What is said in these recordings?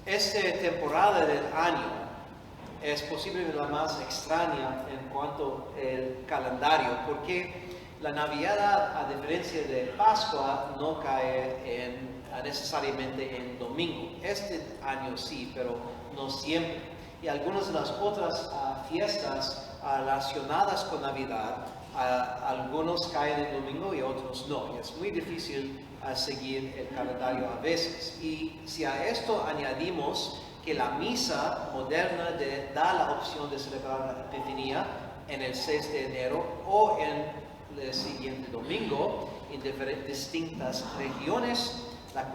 Esta temporada del año es posiblemente la más extraña en cuanto al calendario, porque la Navidad, a diferencia de Pascua, no cae necesariamente en domingo. Este año sí, pero no siempre. Y algunas de las otras fiestas relacionadas con Navidad, algunos caen en domingo y otros no. Y es muy difícil seguir el calendario a veces. Y si a esto añadimos que la misa moderna da la opción de celebrar la Epifanía en el 6 de enero o en el siguiente domingo en distintas regiones, la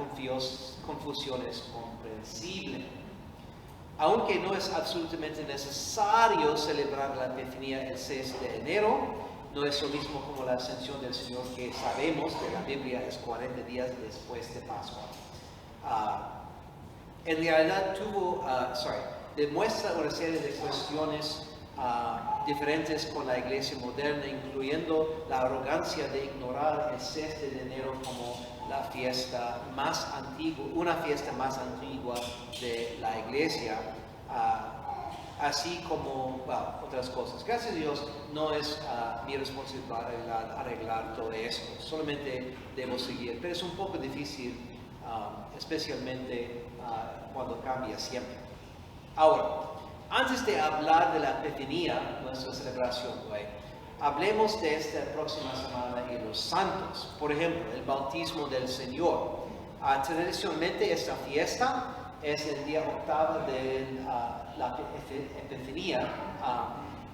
confusión es comprensible. Aunque no es absolutamente necesario celebrar la Epifanía el 6 de enero, no es lo mismo como la ascensión del Señor, que sabemos que la Biblia es 40 días después de Pascua. En realidad demuestra una serie de cuestiones diferentes con la iglesia moderna, incluyendo la arrogancia de ignorar el 6 de enero como la fiesta más antigua, una fiesta más antigua de la iglesia, así como otras cosas. Gracias a Dios no es mi responsabilidad arreglar todo esto, solamente debo seguir, pero es un poco difícil, especialmente cuando cambia siempre. Ahora, antes de hablar de la Epifanía, nuestra celebración hoy, hablemos de esta próxima semana y los santos. Por ejemplo, el bautismo del Señor. Tradicionalmente esta fiesta es el día octavo de la Epifanía,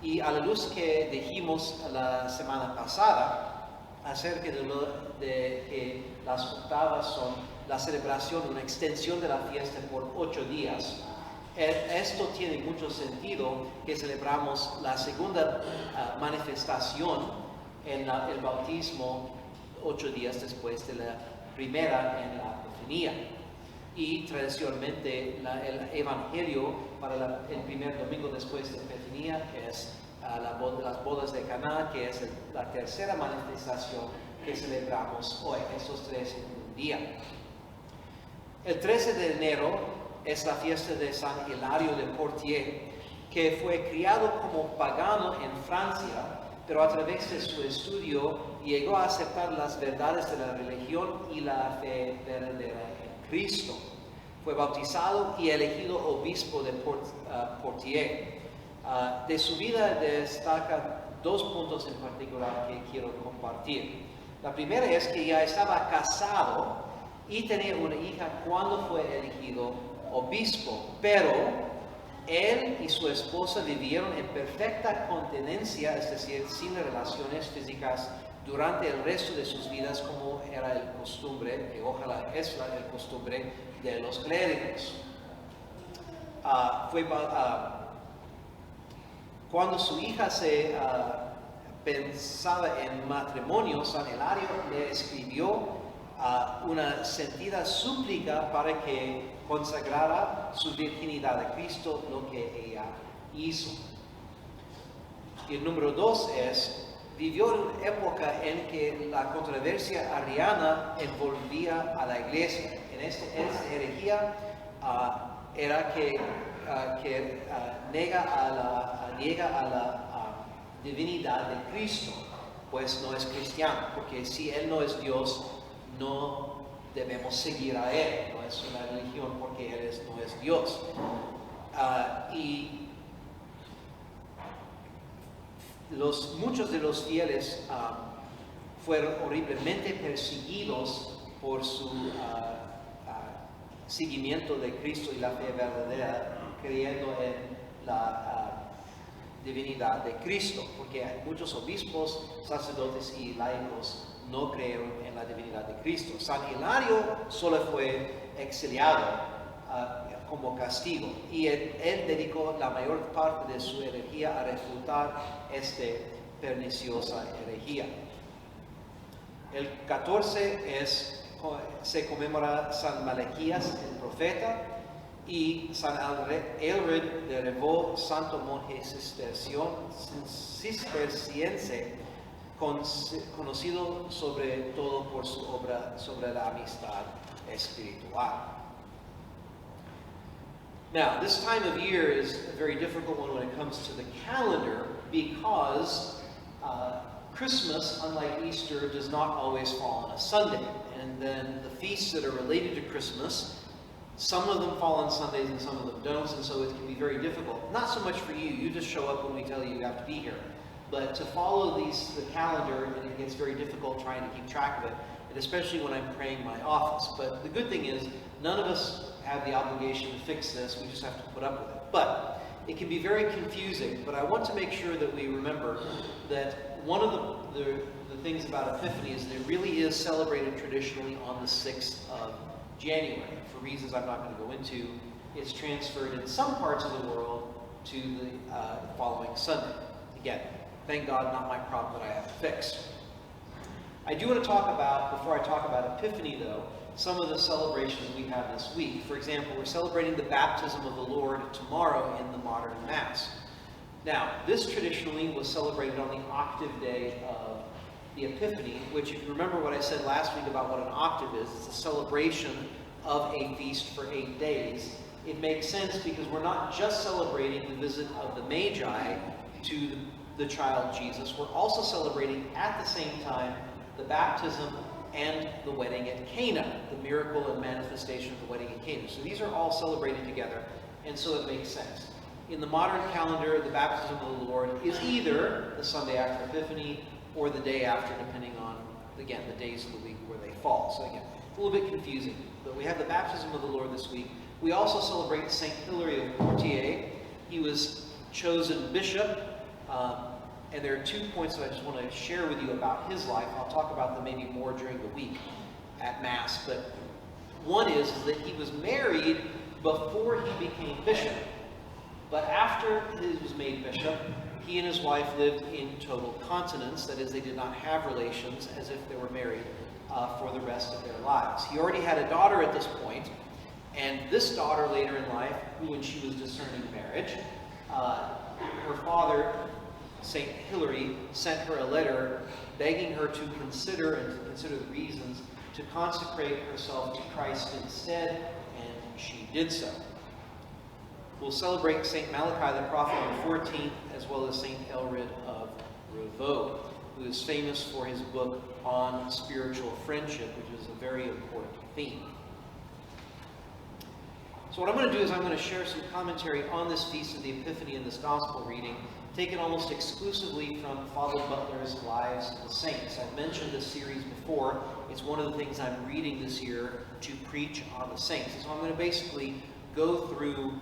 y a la luz que dijimos la semana pasada acerca de que las octavas son la celebración, una extensión de la fiesta por 8 días. Esto tiene mucho sentido que celebramos la segunda manifestación en el bautismo 8 días después de la primera en la Epifanía. Y tradicionalmente el evangelio para el primer domingo después de la Epifanía es las bodas de Caná, que es la tercera manifestación que celebramos hoy, estos 3 en un día. El 13 de enero es la fiesta de San Hilario de Poitiers, que fue criado como pagano en Francia, pero a través de su estudio llegó a aceptar las verdades de la religión y la fe verdadera en Cristo. Fue bautizado y elegido obispo de Poitiers. De su vida destacan 2 puntos en particular que quiero compartir. La primera es que ya estaba casado y tenía una hija cuando fue elegido obispo, pero él y su esposa vivieron en perfecta continencia, es decir, sin relaciones físicas, durante el resto de sus vidas, como era el costumbre, y ojalá es el costumbre de los clérigos. Cuando su hija se pensaba en matrimonio, San Hilario le escribió una sentida súplica para que consagrara su virginidad a Cristo, lo que ella hizo. Y el número 2 es, vivió en una época en que la controversia ariana envolvía a la iglesia. En esta herejía era que niega a la divinidad de Cristo, pues no es cristiano, porque si Él no es Dios, no debemos seguir a Él, no es una religión porque Él no es Dios. Y muchos de los fieles fueron horriblemente perseguidos por su seguimiento de Cristo y la fe verdadera, creyendo en la divinidad de Cristo, porque muchos obispos, sacerdotes y laicos no creyeron en la divinidad de Cristo. San Hilario solo fue exiliado como castigo, y él dedicó la mayor parte de su herejía a refutar esta perniciosa herejía. El 14 se conmemora San Malaquías, el profeta, y San Elred de Revaux, santo monje cisterciense, conocido sobre todo por su obra sobre la amistad espiritual. Now, this time of year is a very difficult one when it comes to the calendar because Christmas, unlike Easter, does not always fall on a Sunday. And then the feasts that are related to Christmas, some of them fall on Sundays and some of them don't, and so it can be very difficult. Not so much for you. You just show up when we tell you you have to be here. But to follow the calendar, and it gets very difficult trying to keep track of it, and especially when I'm praying in my office. But the good thing is, none of us have the obligation to fix this. We just have to put up with it. But it can be very confusing. But I want to make sure that we remember that one of the things about Epiphany is that it really is celebrated traditionally on the 6th of January. For reasons I'm not going to go into, it's transferred in some parts of the world to the following Sunday. Again, thank God, not my problem that I have to fix. I do want to talk about, before I talk about Epiphany though, some of the celebrations we have this week. For example, we're celebrating the baptism of the Lord tomorrow in the modern Mass. Now, this traditionally was celebrated on the octave day of the Epiphany, which, if you remember what I said last week about what an octave is, it's a celebration of a feast for 8 days. It makes sense because we're not just celebrating the visit of the Magi to the child Jesus, we're also celebrating at the same time the baptism and the wedding at Cana, the miracle and manifestation of the wedding at Cana. So these are all celebrated together, and so it makes sense. In the modern calendar, the baptism of the Lord is either the Sunday after Epiphany or the day after, depending on, again, the days of the week where they fall. So again, a little bit confusing. But we have the baptism of the Lord this week. We also celebrate St. Hilary of Poitiers. He was chosen bishop. And there are 2 points that I just want to share with you about his life. I'll talk about them maybe more during the week at Mass. But one is that he was married before he became bishop. But after he was made bishop, he and his wife lived in total continence. That is, they did not have relations as if they were married for the rest of their lives. He already had a daughter at this point, and this daughter later in life, when she was discerning marriage, her father, St. Hilary, sent her a letter begging her to consider the reasons to consecrate herself to Christ instead, and she did so. We'll celebrate St. Malachi the prophet on the 14th, as well as St. Elred of Rievaulx, who is famous for his book on spiritual friendship, which is a very important theme. So what I'm going to do is I'm going to share some commentary on this Feast of the Epiphany in this Gospel reading, taken almost exclusively from Father Butler's Lives of the Saints. I've mentioned this series before. It's one of the things I'm reading this year to preach on the saints. So I'm going to basically go through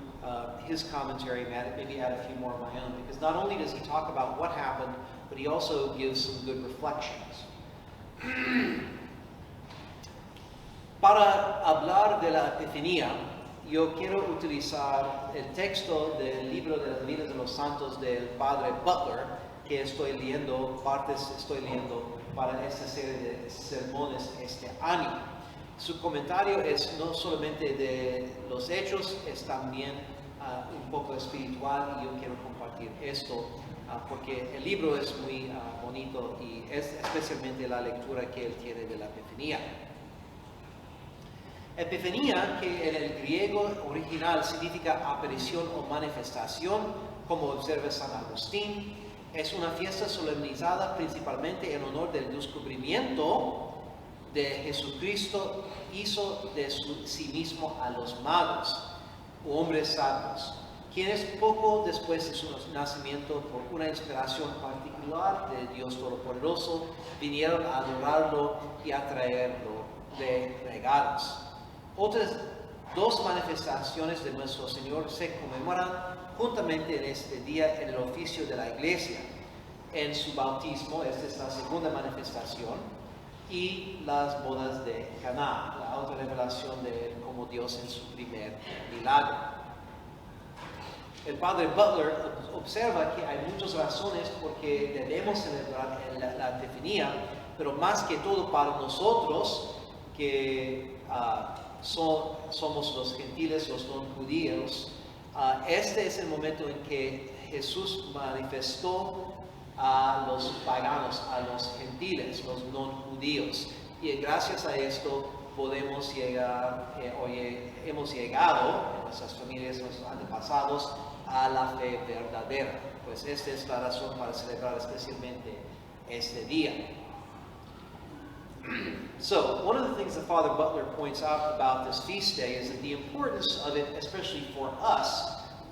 his commentary, maybe add a few more of my own, because not only does he talk about what happened, but he also gives some good reflections. Para hablar de la Epifanía, yo quiero utilizar el texto del libro de las vidas de los santos del Padre Butler, que estoy leyendo para esta serie de sermones este año. Su comentario es no solamente de los hechos, es también un poco espiritual, y yo quiero compartir esto porque el libro es muy bonito, y es especialmente la lectura que él tiene de la Epifanía. Epifanía, que en el griego original significa aparición o manifestación, como observa San Agustín, es una fiesta solemnizada principalmente en honor del descubrimiento de Jesucristo hizo de sí mismo a los magos, hombres sabios, quienes poco después de su nacimiento, por una inspiración particular de Dios Todopoderoso, vinieron a adorarlo y a traerlo de regalos. Otras 2 manifestaciones de nuestro Señor se conmemoran juntamente en este día en el oficio de la Iglesia. En su bautismo, esta es la segunda manifestación, y las bodas de Caná, la autorrevelación de él como Dios en su primer milagro. El Padre Butler observa que hay muchas razones por que debemos celebrar la Epifanía, pero más que todo para nosotros que somos los gentiles, los no judíos, este es el momento en que Jesús manifestó a los paganos, a los gentiles, los no judíos. Y gracias a esto podemos llegar, hemos llegado en nuestras familias, nuestros antepasados, a la fe verdadera. Pues esta es la razón para celebrar especialmente este día. So, one of the things that Father Butler points out about this feast day is that the importance of it, especially for us,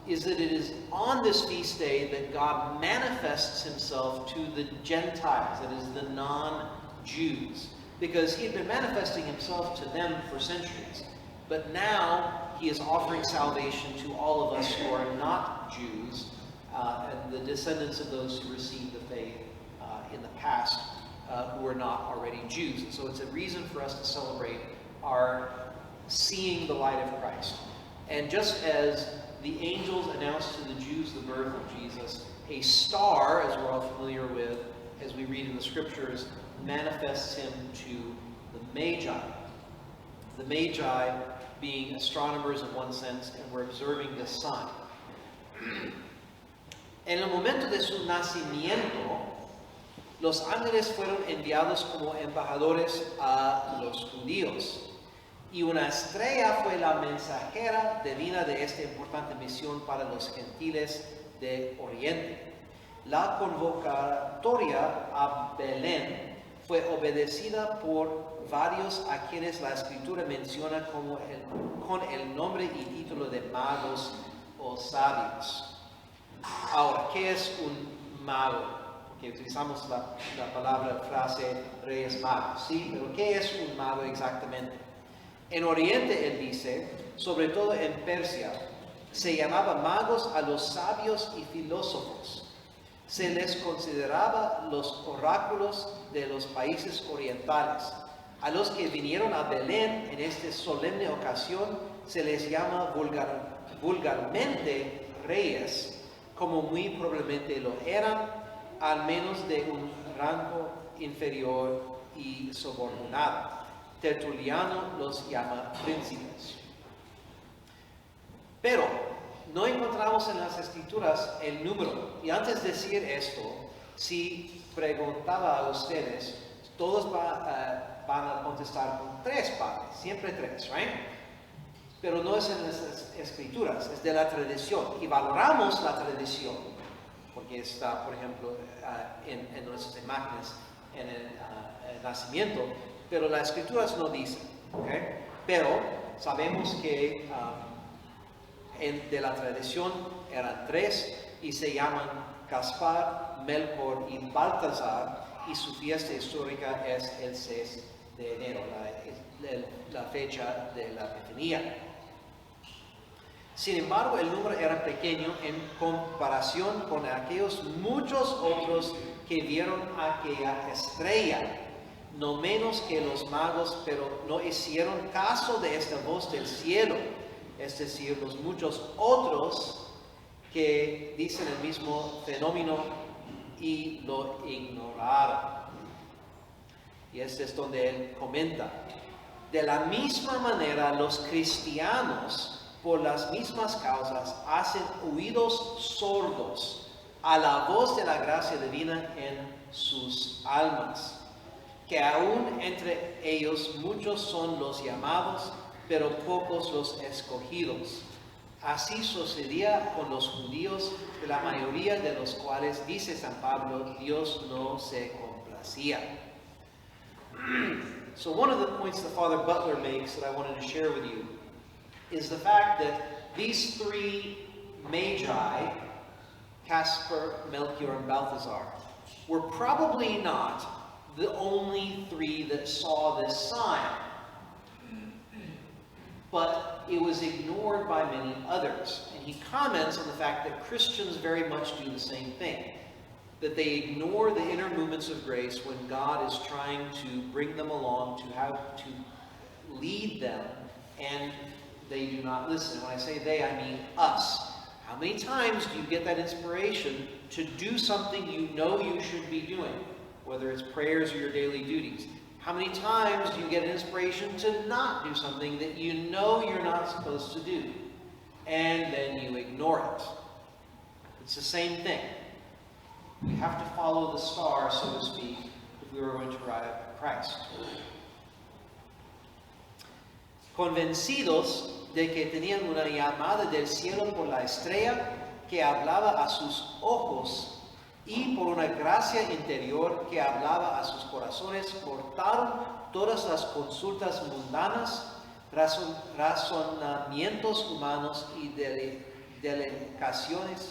is that it is on this feast day that God manifests himself to the Gentiles, that is, the non-Jews. Because he had been manifesting himself to them for centuries. But now he is offering salvation to all of us who are not Jews, and the descendants of those who received the faith in the past, who are not already Jews. And so it's a reason for us to celebrate our seeing the light of Christ. And just as the angels announced to the Jews the birth of Jesus, a star, as we're all familiar with, as we read in the scriptures, manifests him to the Magi. The Magi being astronomers in one sense, and we're observing this sign. En el momento de su nacimiento, los ángeles fueron enviados como embajadores a los judíos, y una estrella fue la mensajera divina de esta importante misión para los gentiles de Oriente. La convocatoria a Belén fue obedecida por varios a quienes la Escritura menciona con el nombre y título de magos o sabios. Ahora, ¿qué es un mago? Porque utilizamos la palabra, frase, reyes magos, ¿sí? Pero ¿qué es un mago exactamente? En Oriente, él dice, sobre todo en Persia, se llamaba magos a los sabios y filósofos. Se les consideraba los oráculos de los países orientales. A los que vinieron a Belén en esta solemne ocasión se les llama vulgarmente reyes, como muy probablemente lo eran, al menos de un rango inferior y subordinado. Tertuliano los llama príncipes. Pero no encontramos en las Escrituras el número. Y antes de decir esto, si preguntaba a ustedes, todos van a contestar con 3 padres, siempre 3, ¿right? Pero no es en las Escrituras, es de la tradición. Y valoramos la tradición, porque está, por ejemplo, en nuestras imágenes en el nacimiento, pero las Escrituras no dicen, ¿ok? Pero sabemos que de la tradición eran 3 y se llaman Gaspar, Melchor y Baltasar, y su fiesta histórica es el 6 de enero, la fecha de la Epifanía. Sin embargo, el número era pequeño en comparación con aquellos muchos otros que vieron aquella estrella, no menos que los magos, pero no hicieron caso de esta voz del cielo, es decir, los muchos otros que dicen el mismo fenómeno y lo ignoraron. Y este es donde él comenta: de la misma manera los cristianos, por las mismas causas, hacen oídos sordos a la voz de la gracia divina en sus almas, que aún entre ellos muchos son los llamados, pero pocos los escogidos. Así sucedía con los judíos, de la mayoría de los cuales, dice San Pablo, Dios no se complacía. So one of the points that Father Butler makes that I wanted to share with you is the fact that these 3 magi, Caspar, Melchior, and Balthazar, were probably not the only 3 that saw this sign. But it was ignored by many others. And he comments on the fact that Christians very much do the same thing. That they ignore the inner movements of grace when God is trying to bring them along, to have to lead them, and they do not listen. When I say they, I mean us. How many times do you get that inspiration to do something you know you should be doing, whether it's prayers or your daily duties? How many times do you get an inspiration to not do something that you know you're not supposed to do, and then you ignore it? It's the same thing. We have to follow the star, so to speak, if we are going to arrive at Christ. convencidos de que tenían una llamada del cielo por la estrella que hablaba a sus ojos y por una gracia interior que hablaba a sus corazones, cortaron todas las consultas mundanas, razonamientos humanos y delegaciones,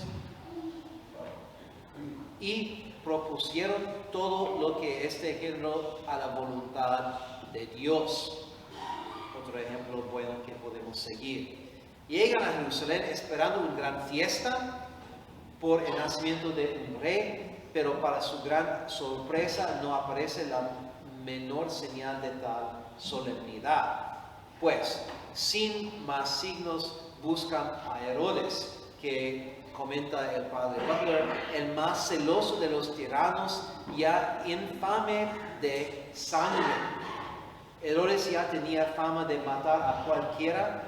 y propusieron todo lo que este género a la voluntad de Dios. Otro ejemplo bueno que podemos seguir. Llegan a Jerusalén esperando una gran fiesta por el nacimiento de un rey, pero para su gran sorpresa no aparece la menor señal de tal solemnidad. Pues, sin más signos, buscan a Herodes, que comenta el padre Butler, el más celoso de los tiranos, ya infame de sangre. Herodes ya tenía fama de matar a cualquiera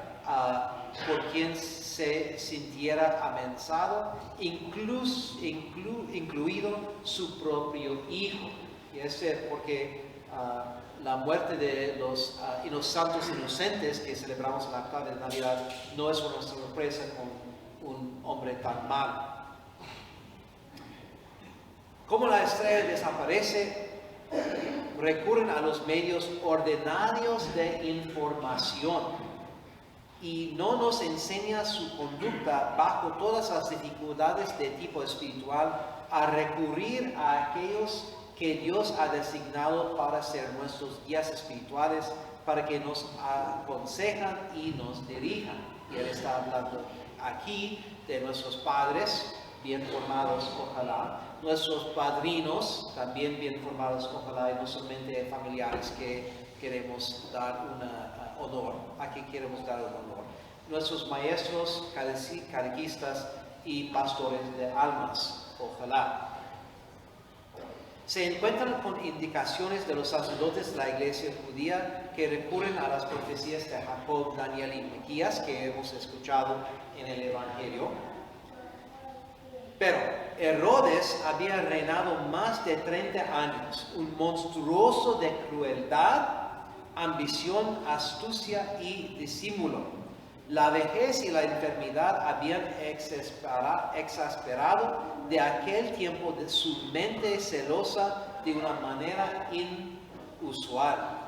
por quien se sintiera amenazado, incluido su propio hijo. Y es porque la muerte de los santos inocentes que celebramos en la tarde de Navidad no es una sorpresa con un hombre tan malo. Como la estrella desaparece, recurren a los medios ordinarios de información y no nos enseña su conducta bajo todas las dificultades de tipo espiritual a recurrir a aquellos que Dios ha designado para ser nuestros guías espirituales, para que nos aconsejan y nos dirijan. Y Él está hablando aquí de nuestros padres, bien formados, ojalá, nuestros padrinos, también bien formados, ojalá, y no solamente familiares que queremos dar honor, a quien queremos dar un honor. Nuestros maestros, catequistas y pastores de almas, ojalá. Se encuentran con indicaciones de los sacerdotes de la iglesia judía que recurren a las profecías de Jacob, Daniel y Miquías que hemos escuchado en el Evangelio. Pero Herodes había reinado más de 30 años, un monstruoso de crueldad, ambición, astucia y disimulo. La vejez y la enfermedad habían exasperado de aquel tiempo de su mente celosa de una manera inusual.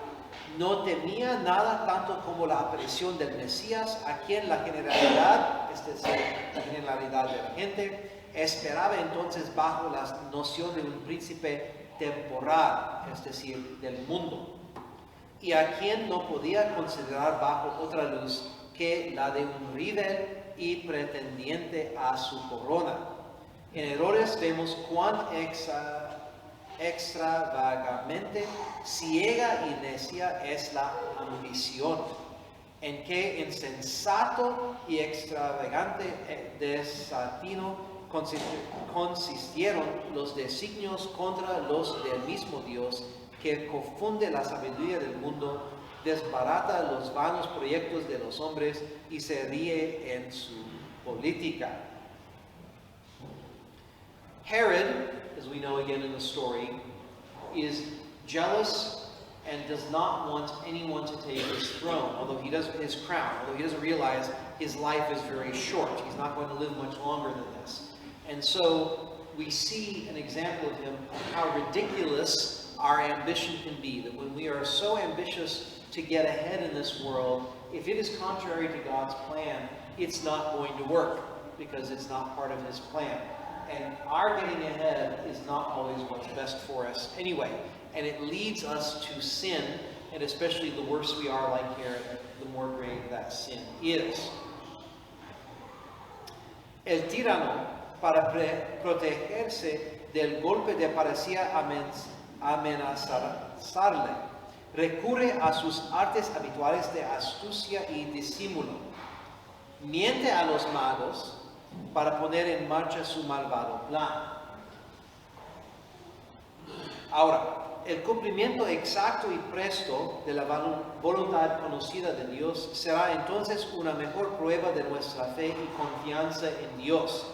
No temía nada tanto como la aparición del Mesías, a quien la generalidad, es decir, la generalidad de la gente, esperaba entonces bajo la noción de un príncipe temporal, es decir, del mundo, y a quien no podía considerar bajo otra luz que la de un rival y pretendiente a su corona. En Herodes vemos cuán extravagante, ciega y necia es la ambición, en qué insensato y extravagante desatino consistieron los designios contra los del mismo Dios, que confunde la sabiduría del mundo, desbarata los vanos proyectos de los hombres y se ríe en su política. Herod, as we know again in the story, is jealous and does not want anyone to take his throne, his crown, although he doesn't realize his life is very short. He's not going to live much longer than this. And so we see an example of him, of how ridiculous our ambition can be, that when we are so ambitious to get ahead in this world, if it is contrary to God's plan, it's not going to work because it's not part of his plan. And our getting ahead is not always what's best for us anyway. And it leads us to sin, and especially the worse we are like Herod, the more grave that sin is. El tirano, para protegerse del golpe de parecía amenazarle, recurre a sus artes habituales de astucia y disimulo. Miente a los magos para poner en marcha su malvado plan. Ahora, el cumplimiento exacto y presto de la voluntad conocida de Dios será entonces una mejor prueba de nuestra fe y confianza en Dios,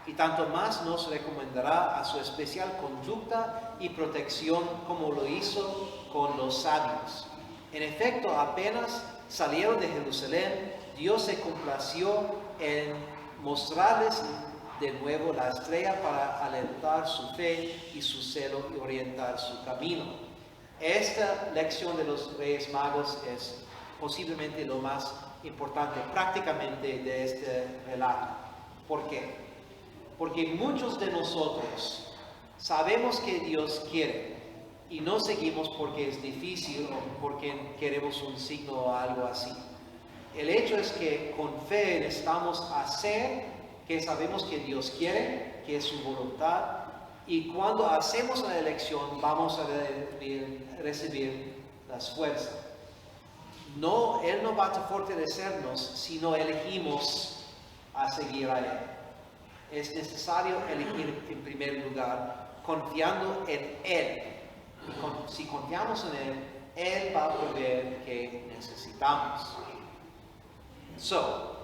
y tanto más nos recomendará a su especial conducta y protección como lo hizo con los sabios. En efecto, apenas salieron de Jerusalén, Dios se complació en mostrarles de nuevo la estrella para alentar su fe y su celo y orientar su camino. Esta lección de los Reyes Magos es posiblemente lo más importante prácticamente de este relato. ¿Por qué? Porque muchos de nosotros sabemos que Dios quiere y no seguimos porque es difícil o porque queremos un signo o algo así. El hecho es que con fe necesitamos hacer que sabemos que Dios quiere, que es su voluntad, y cuando hacemos la elección vamos a recibir las fuerzas. No, Él no va a fortalecernos si no elegimos a seguir a Él. Es necesario elegir en primer lugar confiando en Él. Y si confiamos en Él, Él va a proveer que necesitamos. So,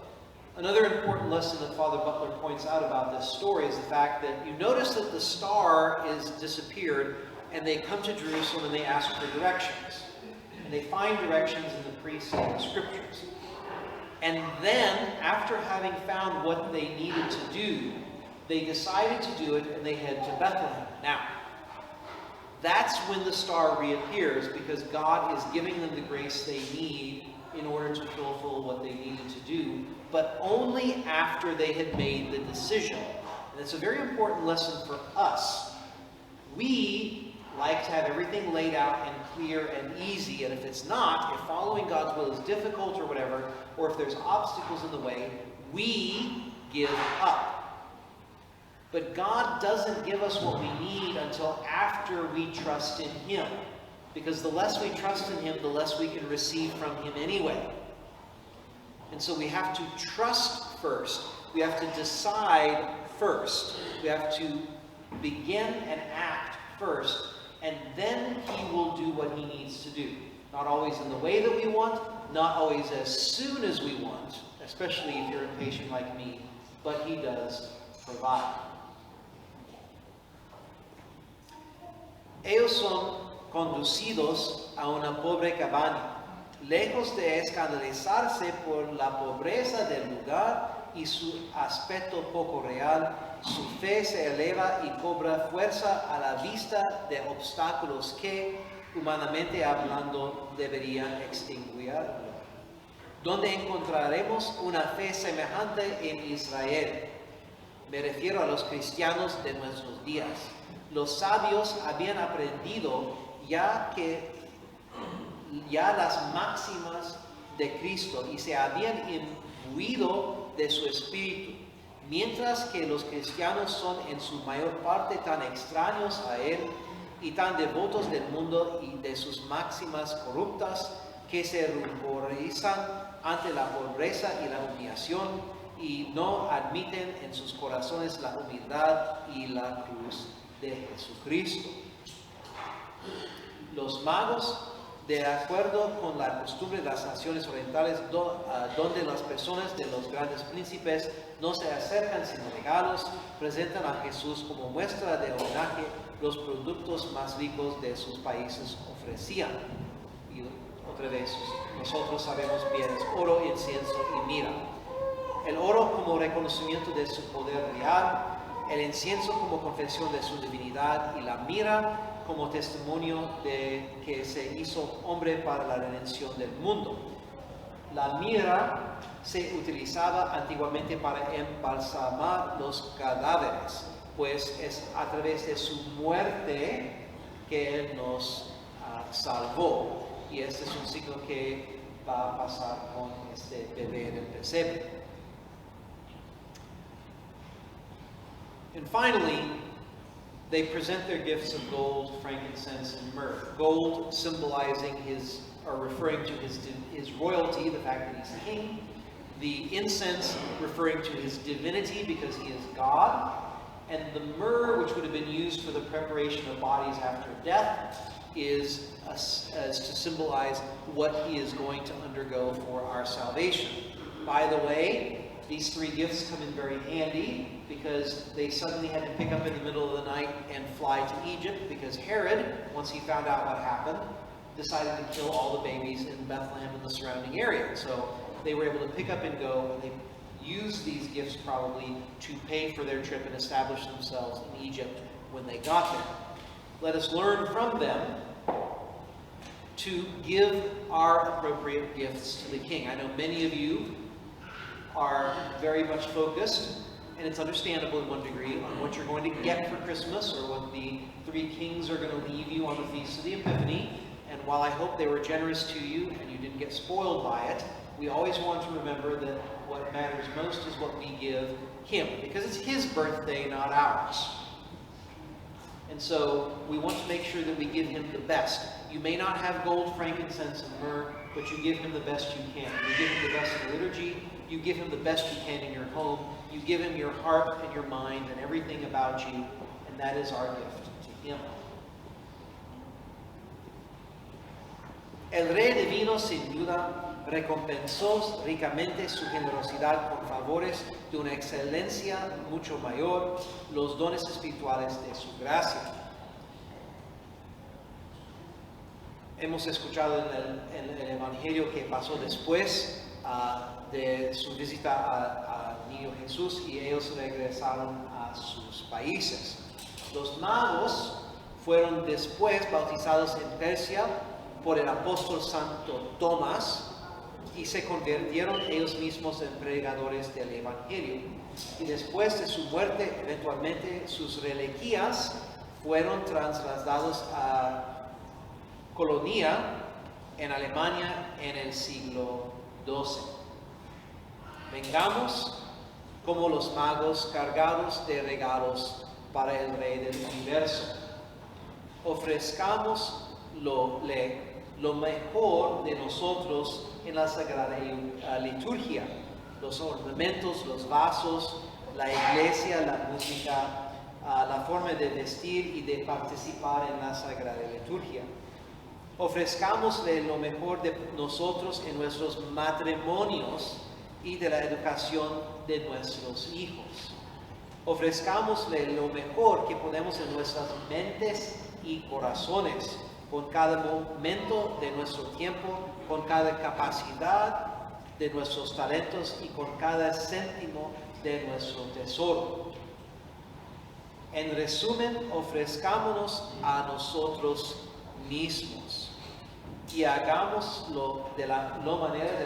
another important lesson that Father Butler points out about this story is the fact that you notice that the star is disappeared and they come to Jerusalem and they ask for directions. And they find directions in the preceding scriptures. And then, after having found what they needed to do, they decided to do it and they head to Bethlehem. Now, that's when the star reappears because God is giving them the grace they need in order to fulfill what they needed to do, but only after they had made the decision. And it's a very important lesson for us. We like to have everything laid out and clear and easy, and if it's not, if following God's will is difficult or whatever, or if there's obstacles in the way, we give up. But God doesn't give us what we need until after we trust in Him. Because the less we trust in Him, the less we can receive from Him anyway. And so we have to trust first. We have to decide first. We have to begin and act first. And then He will do what He needs to do. Not always in the way that we want, not always as soon as we want, especially if you're impatient like me, but He does provide. Ellos son conducidos a una pobre cabaña, lejos de escandalizarse por la pobreza del lugar y su aspecto poco real. Su fe se eleva y cobra fuerza a la vista de obstáculos que, humanamente hablando, deberían extinguirlo. ¿Dónde encontraremos una fe semejante en Israel? Me refiero a los cristianos de nuestros días. Los sabios habían aprendido ya las máximas de Cristo y se habían imbuido de su espíritu, mientras que los cristianos son en su mayor parte tan extraños a Él y tan devotos del mundo y de sus máximas corruptas que se ruborizan ante la pobreza y la humillación y no admiten en sus corazones la humildad y la cruz de Jesucristo. Los magos, de acuerdo con la costumbre de las naciones orientales, donde las personas de los grandes príncipes no se acercan sin regalos, presentan a Jesús como muestra de homenaje los productos más ricos de sus países ofrecían. Y otra vez, nosotros sabemos bien, es oro, incienso y mirra. El oro como reconocimiento de su poder real, el incienso como confesión de su divinidad y la mirra como testimonio de que se hizo hombre para la redención del mundo. La mirra se utilizaba antiguamente para embalsamar los cadáveres, pues es a través de su muerte que Él nos salvó. Y este es un signo que va a pasar con este bebé en el pesebre. And finally, they present their gifts of gold, frankincense, and myrrh. Gold symbolizing referring to his royalty, the fact that he's king. The incense referring to his divinity because he is God. And the myrrh, which would have been used for the preparation of bodies after death, is to symbolize what he is going to undergo for our salvation. By the way, these three gifts come in very handy because they suddenly had to pick up in the middle of the night and fly to Egypt because Herod, once he found out what happened, decided to kill all the babies in Bethlehem and the surrounding area. So they were able to pick up and go, and they used these gifts probably to pay for their trip and establish themselves in Egypt when they got there. Let us learn from them to give our appropriate gifts to the King. I know many of you are very much focused, and it's understandable in one degree, on what you're going to get for Christmas or what the three kings are going to leave you on the Feast of the Epiphany. And while I hope they were generous to you and you didn't get spoiled by it, we always want to remember that what matters most is what we give him, because it's his birthday, not ours. And so we want to make sure that we give him the best. You may not have gold, frankincense, and myrrh, but you give him the best you can. You give him the best in liturgy. You give him the best you can in your home. You give him your heart and your mind and everything about you, and that is our gift to him. El rey divino, sin duda, recompensó ricamente su generosidad con favores de una excelencia mucho mayor, los dones espirituales de su gracia. Hemos escuchado en el Evangelio que pasó después de su visita al niño Jesús, y ellos regresaron a sus países. Los magos fueron después bautizados en Persia por el apóstol Santo Tomás, y se convirtieron ellos mismos en predicadores del Evangelio. Y después de su muerte, eventualmente sus reliquias fueron trasladados a Colonia, en Alemania, en el siglo XII. Vengamos como los magos cargados de regalos para el Rey del Universo. Ofrezcamos lo mejor de nosotros en la Sagrada Liturgia, los ornamentos, los vasos, la iglesia, la música, la forma de vestir y de participar en la Sagrada Liturgia. Ofrezcámosle lo mejor de nosotros en nuestros matrimonios y de la educación de nuestros hijos. Ofrezcámosle lo mejor que podemos en nuestras mentes y corazones, con cada momento de nuestro tiempo, con cada capacidad de nuestros talentos y con cada céntimo de nuestro tesoro. En resumen, ofrezcámonos a nosotros mismos y hagámoslo de la manera de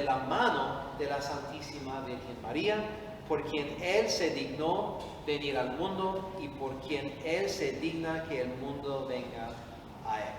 la mano de la Santísima Virgen María, por quien Él se dignó venir al mundo y por quien Él se digna que el mundo venga a Él.